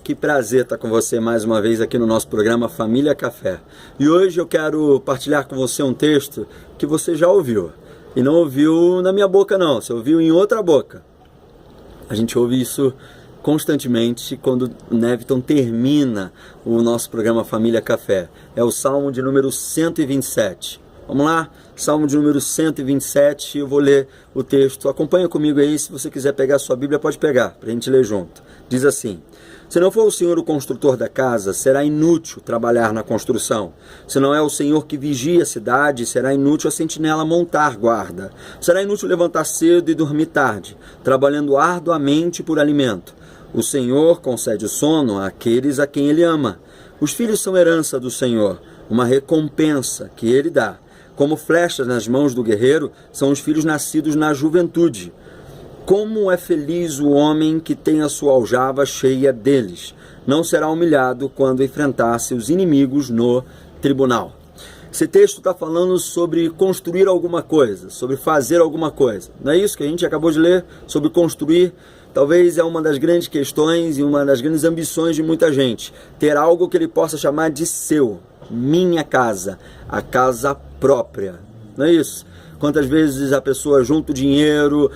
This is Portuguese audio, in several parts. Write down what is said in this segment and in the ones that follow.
Que prazer estar com você mais uma vez aqui no nosso programa Família Café. E hoje eu quero partilhar com você um texto que você já ouviu. E não ouviu na minha boca não, você ouviu em outra boca. A gente ouve isso constantemente quando o Neviton termina o nosso programa Família Café. É o Salmo de número 127. Vamos lá? Salmo de número 127, eu vou ler o texto. Acompanha comigo aí, se você quiser pegar a sua Bíblia, pode pegar, para a gente ler junto. Diz assim: se não for o Senhor o construtor da casa, será inútil trabalhar na construção. Se não é o Senhor que vigia a cidade, será inútil a sentinela montar guarda. Será inútil levantar cedo e dormir tarde, trabalhando arduamente por alimento. O Senhor concede sono àqueles a quem Ele ama. Os filhos são herança do Senhor, uma recompensa que Ele dá. Como flechas nas mãos do guerreiro, são os filhos nascidos na juventude. Como é feliz o homem que tem a sua aljava cheia deles. Não será humilhado quando enfrentar seus inimigos no tribunal. Esse texto está falando sobre construir alguma coisa, sobre fazer alguma coisa. Não é isso que a gente acabou de ler? Sobre construir. Talvez é uma das grandes questões e uma das grandes ambições de muita gente. Ter algo que ele possa chamar de seu. Minha casa. A casa própria. Não é isso? Quantas vezes a pessoa junta o dinheiro,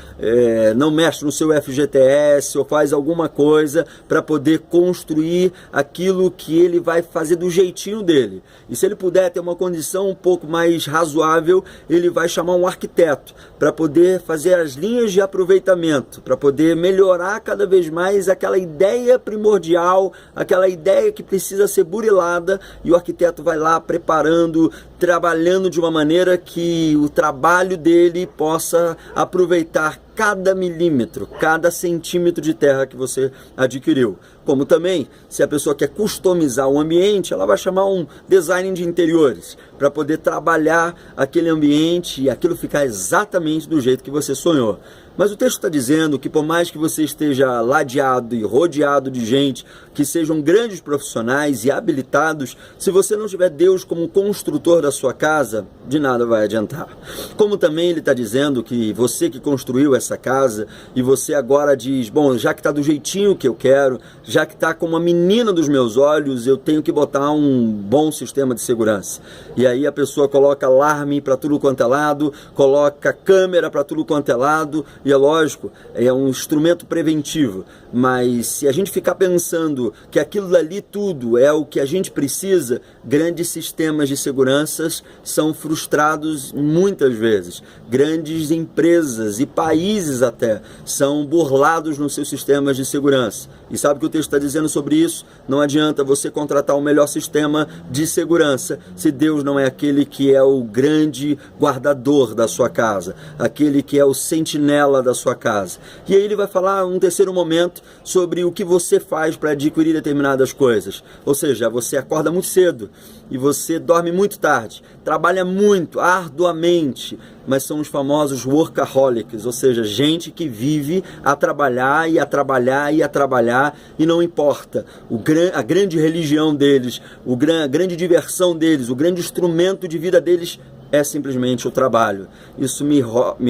não mexe no seu FGTS ou faz alguma coisa para poder construir aquilo que ele vai fazer do jeitinho dele. E se ele puder ter uma condição um pouco mais razoável, ele vai chamar um arquiteto para poder fazer as linhas de aproveitamento, para poder melhorar cada vez mais aquela ideia primordial, aquela ideia que precisa ser burilada, e o arquiteto vai lá preparando, trabalhando de uma maneira que o trabalho dele possa aproveitar cada milímetro, cada centímetro de terra que você adquiriu. Como também, se a pessoa quer customizar o ambiente, ela vai chamar um design de interiores para poder trabalhar aquele ambiente e aquilo ficar exatamente do jeito que você sonhou. Mas o texto está dizendo que por mais que você esteja ladeado e rodeado de gente que sejam grandes profissionais e habilitados, se você não tiver Deus como construtor da sua casa, de nada vai adiantar. Como também ele está dizendo que você que construiu essa casa e você agora diz, bom, já que está do jeitinho que eu quero, já que está como a menina dos meus olhos, eu tenho que botar um bom sistema de segurança. E aí a pessoa coloca alarme para tudo quanto é lado, coloca câmera para tudo quanto é lado, e é lógico, é um instrumento preventivo, mas se a gente ficar pensando que aquilo dali tudo é o que a gente precisa, grandes sistemas de segurança são frustrados muitas vezes. Grandes empresas e países até são burlados nos seus sistemas de segurança. E sabe o que o texto está dizendo sobre isso? Não adianta você contratar o melhor sistema de segurança se Deus não é aquele que é o grande guardador da sua casa, aquele que é o sentinela da sua casa. E aí ele vai falar um terceiro momento sobre o que você faz para adquirir determinadas coisas. Ou seja, você acorda muito cedo e você dorme muito tarde, trabalha muito, arduamente, mas são os famosos workaholics, ou seja, gente que vive a trabalhar e a trabalhar e a trabalhar, e não importa. A grande religião deles, a grande diversão deles, o grande instrumento de vida deles é simplesmente o trabalho. Isso me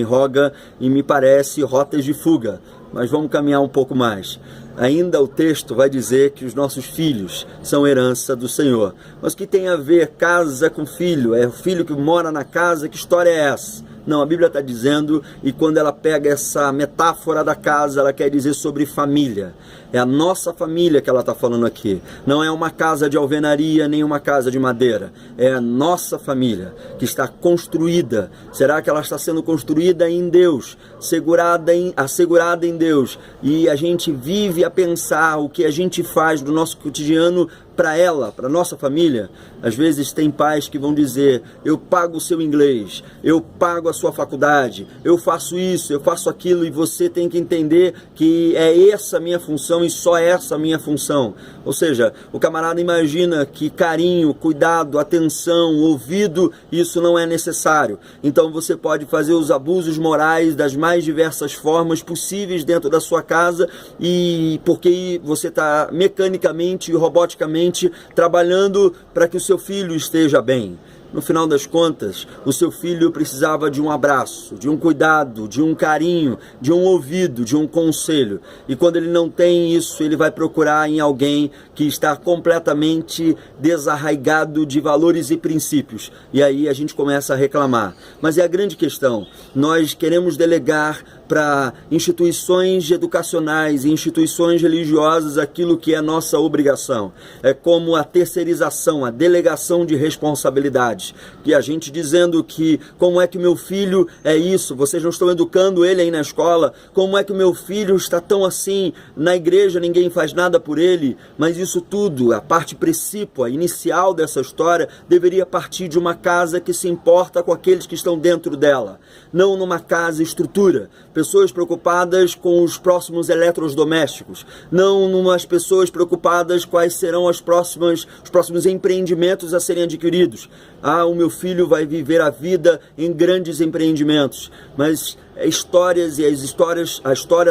roga e me parece rotas de fuga, mas vamos caminhar um pouco mais. Ainda o texto vai dizer que os nossos filhos são herança do Senhor. Mas o que tem a ver casa com filho? É o filho que mora na casa? Que história é essa? Não, a Bíblia está dizendo, e quando ela pega essa metáfora da casa, ela quer dizer sobre família. É a nossa família que ela está falando aqui. Não é uma casa de alvenaria, nem uma casa de madeira. É a nossa família que está construída. Será que ela está sendo construída em Deus, assegurada em Deus? E a gente vive a pensar o que a gente faz do nosso cotidiano para ela, para nossa família. Às vezes tem pais que vão dizer, eu pago o seu inglês, eu pago a sua faculdade, eu faço isso, eu faço aquilo, e você tem que entender que é essa a minha função e só essa a minha função. Ou seja, o camarada imagina que carinho, cuidado, atenção, ouvido, isso não é necessário. Então você pode fazer os abusos morais das mais diversas formas possíveis dentro da sua casa, e porque você está mecanicamente e roboticamente trabalhando para que o seu filho esteja bem. No final das contas, o seu filho precisava de um abraço, de um cuidado, de um carinho, de um ouvido, de um conselho. E quando ele não tem isso, ele vai procurar em alguém que está completamente desarraigado de valores e princípios. E aí a gente começa a reclamar. Mas é a grande questão. Nós queremos delegar para instituições educacionais e instituições religiosas aquilo que é nossa obrigação. É como a terceirização, a delegação de responsabilidades. Que a gente dizendo que como é que meu filho é isso, vocês não estão educando ele aí na escola, como é que o meu filho está tão assim, na igreja ninguém faz nada por ele, mas isso tudo, a parte precípua, inicial dessa história, deveria partir de uma casa que se importa com aqueles que estão dentro dela, não numa casa estrutura. Pessoas preocupadas com os próximos eletrodomésticos, não numas pessoas preocupadas quais serão os próximos empreendimentos a serem adquiridos. Ah, o meu filho vai viver a vida em grandes empreendimentos, mas a história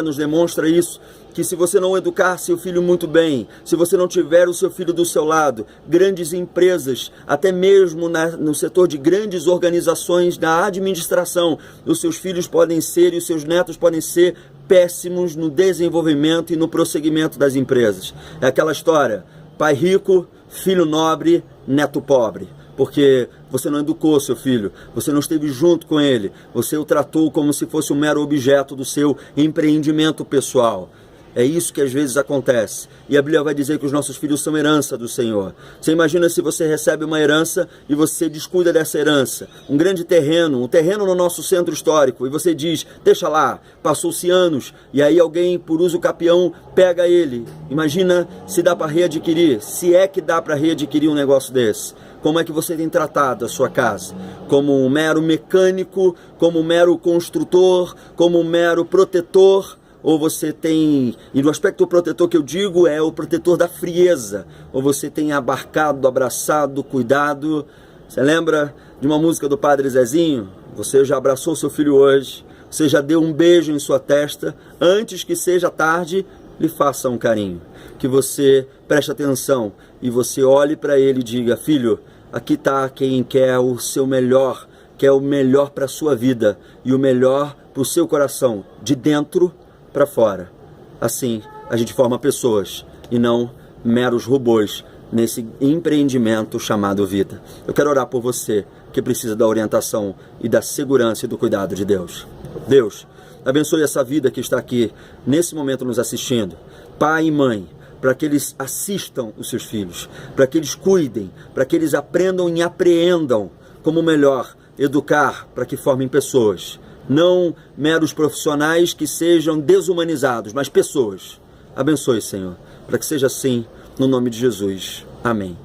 nos demonstra isso, que se você não educar seu filho muito bem, se você não tiver o seu filho do seu lado, grandes empresas, até mesmo no setor de grandes organizações da administração, os seus filhos podem ser e os seus netos podem ser péssimos no desenvolvimento e no prosseguimento das empresas. É aquela história, pai rico, filho nobre, neto pobre. Porque você não educou seu filho, você não esteve junto com ele, você o tratou como se fosse um mero objeto do seu empreendimento pessoal. É isso que às vezes acontece. E a Bíblia vai dizer que os nossos filhos são herança do Senhor. Você imagina se você recebe uma herança e você descuida dessa herança. Um grande terreno, um terreno no nosso centro histórico. E você diz, deixa lá, passou-se anos. E aí alguém, por uso capião, pega ele. Imagina se dá para readquirir, se é que dá para readquirir um negócio desse. Como é que você tem tratado a sua casa? Como um mero mecânico, como um mero construtor, como um mero protetor? Ou você tem, e no aspecto protetor que eu digo é o protetor da frieza, ou você tem abarcado, abraçado, cuidado. Você lembra de uma música do Padre Zezinho? Você já abraçou seu filho hoje, você já deu um beijo em sua testa, antes que seja tarde, lhe faça um carinho. Que você preste atenção e você olhe para ele e diga, filho, aqui está quem quer o seu melhor, quer o melhor para a sua vida e o melhor para o seu coração, de dentro para fora. Assim, a gente forma pessoas e não meros robôs nesse empreendimento chamado vida. Eu quero orar por você que precisa da orientação e da segurança e do cuidado de Deus. Deus, abençoe essa vida que está aqui nesse momento nos assistindo. Pai e mãe, para que eles assistam os seus filhos, para que eles cuidem, para que eles aprendam e apreendam como melhor educar para que formem pessoas. Não meros profissionais que sejam desumanizados, mas pessoas. Abençoe, Senhor, para que seja assim, no nome de Jesus. Amém.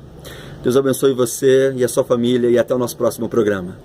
Deus abençoe você e a sua família e até o nosso próximo programa.